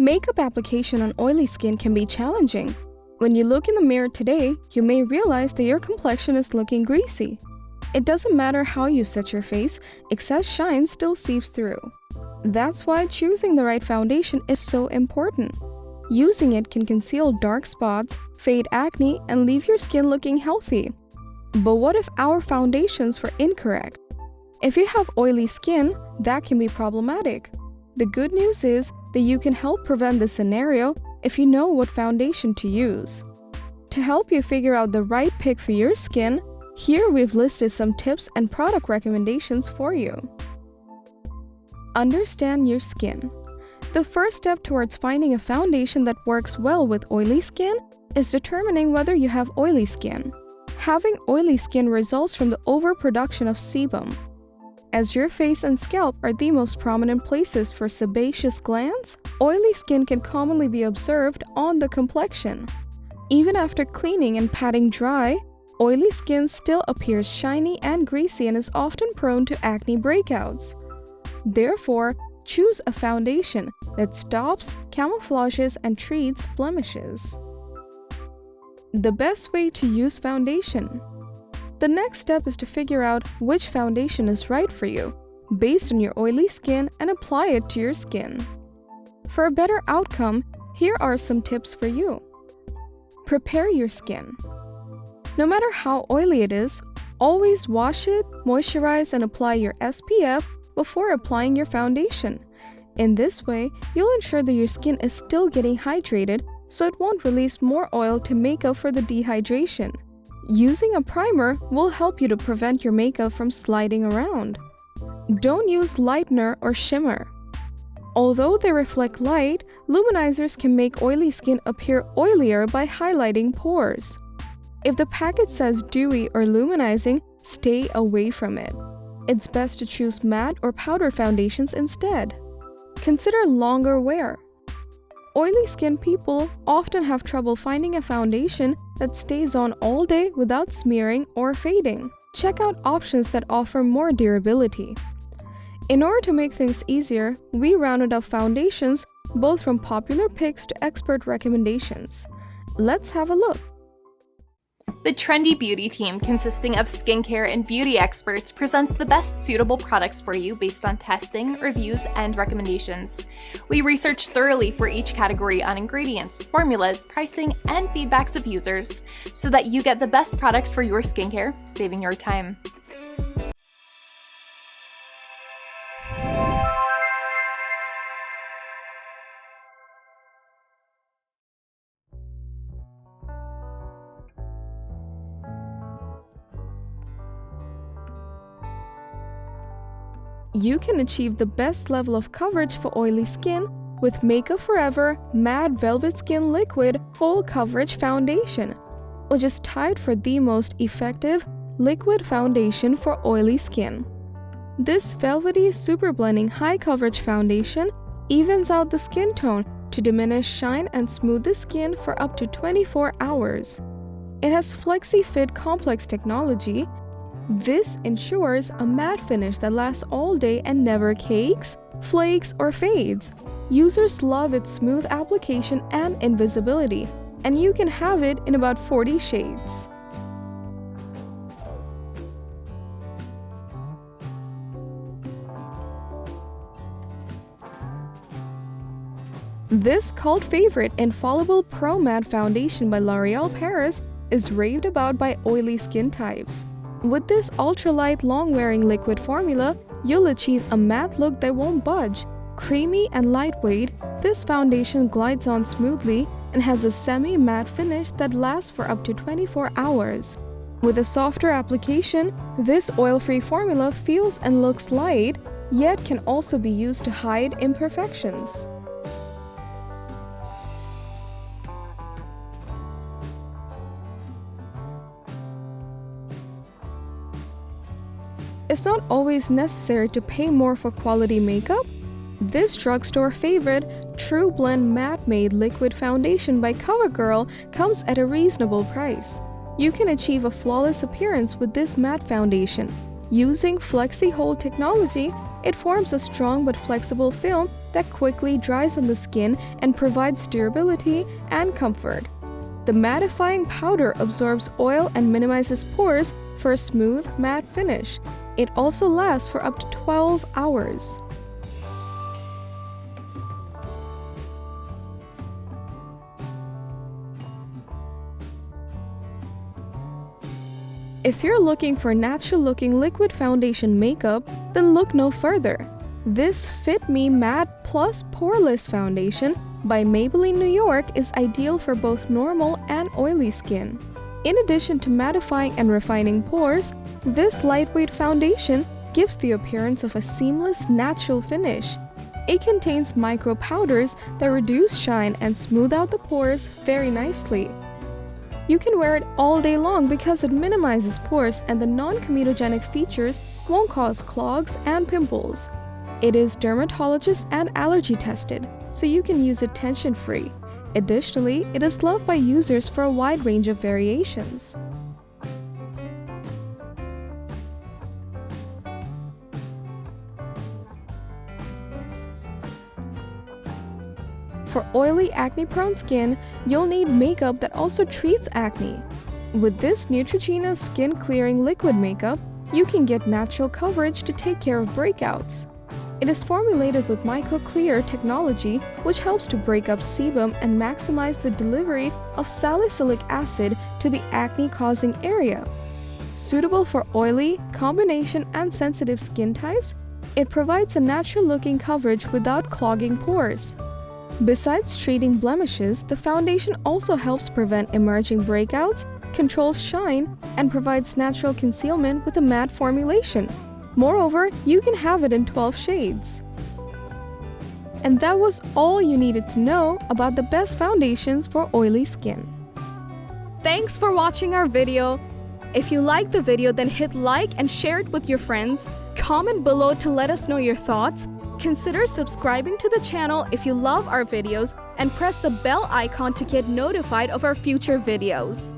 Makeup application on oily skin can be challenging. When you look in the mirror today, you may realize that your complexion is looking greasy. It doesn't matter how you set your face, excess shine still seeps through. That's why choosing the right foundation is so important. Using it can conceal dark spots, fade acne, and leave your skin looking healthy. But what if our foundations were incorrect? If you have oily skin, that can be problematic. The good news is that you can help prevent this scenario if you know what foundation to use. To help you figure out the right pick for your skin, here we've listed some tips and product recommendations for you. Understand your skin. The first step towards finding a foundation that works well with oily skin is determining whether you have oily skin. Having oily skin results from the overproduction of sebum. As your face and scalp are the most prominent places for sebaceous glands, oily skin can commonly be observed on the complexion. Even after cleaning and patting dry, oily skin still appears shiny and greasy and is often prone to acne breakouts. Therefore, choose a foundation that stops, camouflages, and treats blemishes. The best way to use foundation. The next step is to figure out which foundation is right for you, based on your oily skin, and apply it to your skin. For a better outcome, here are some tips for you. Prepare your skin. No matter how oily it is, always wash it, moisturize, and apply your SPF before applying your foundation. In this way, you'll ensure that your skin is still getting hydrated, so it won't release more oil to make up for the dehydration. Using a primer will help you to prevent your makeup from sliding around. Don't use lightener or shimmer. Although they reflect light, luminizers can make oily skin appear oilier by highlighting pores. If the package says dewy or luminizing, stay away from it. It's best to choose matte or powder foundations instead. Consider longer wear. Oily skin people often have trouble finding a foundation that stays on all day without smearing or fading. Check out options that offer more durability. In order to make things easier, we rounded up foundations both from popular picks to expert recommendations. Let's have a look. The Trendy Beauty team, consisting of skincare and beauty experts, presents the best suitable products for you based on testing, reviews, and recommendations. We research thoroughly for each category on ingredients, formulas, pricing, and feedbacks of users so that you get the best products for your skincare, saving your time. You can achieve the best level of coverage for oily skin with Makeup Forever Matte Velvet Skin Liquid Full Coverage Foundation, which is tied for the most effective liquid foundation for oily skin. This velvety super blending high coverage foundation evens out the skin tone to diminish shine and smooth the skin for up to 24 hours. It has Flexi Fit Complex technology. This ensures a matte finish that lasts all day and never cakes, flakes, or fades. Users love its smooth application and invisibility, and you can have it in about 40 shades. This cult favorite Infallible Pro Matte Foundation by L'Oréal Paris is raved about by oily skin types. With this ultralight long-wearing liquid formula, you'll achieve a matte look that won't budge. Creamy and lightweight, this foundation glides on smoothly and has a semi-matte finish that lasts for up to 24 hours. With a softer application, this oil-free formula feels and looks light, yet can also be used to hide imperfections. It's not always necessary to pay more for quality makeup. This drugstore favorite TruBlend Matte Made Liquid Foundation by COVERGIRL comes at a reasonable price. You can achieve a flawless appearance with this matte foundation. Using Flexi Hold technology, it forms a strong but flexible film that quickly dries on the skin and provides durability and comfort. The mattifying powder absorbs oil and minimizes pores for a smooth, matte finish. It also lasts for up to 12 hours. If you're looking for natural-looking liquid foundation makeup, then look no further. This Fit Me Matte Plus Poreless Foundation by Maybelline New York is ideal for both normal and oily skin. In addition to mattifying and refining pores, this lightweight foundation gives the appearance of a seamless, natural finish. It contains micro powders that reduce shine and smooth out the pores very nicely. You can wear it all day long because it minimizes pores and the non-comedogenic features won't cause clogs and pimples. It is dermatologist and allergy tested, so you can use it tension-free. Additionally, it is loved by users for a wide range of variations. For oily, acne-prone skin, you'll need makeup that also treats acne. With this Neutrogena Skin Clearing Liquid Makeup, you can get natural coverage to take care of breakouts. It is formulated with micro-clear technology, which helps to break up sebum and maximize the delivery of salicylic acid to the acne-causing area. Suitable for oily, combination, and sensitive skin types, it provides a natural-looking coverage without clogging pores. Besides treating blemishes, the foundation also helps prevent emerging breakouts, controls shine, and provides natural concealment with a matte formulation. Moreover, you can have it in 12 shades. And that was all you needed to know about the best foundations for oily skin. Thanks for watching our video. If you liked the video, then hit like and share it with your friends. Comment below to let us know your thoughts. Consider subscribing to the channel if you love our videos and press the bell icon to get notified of our future videos.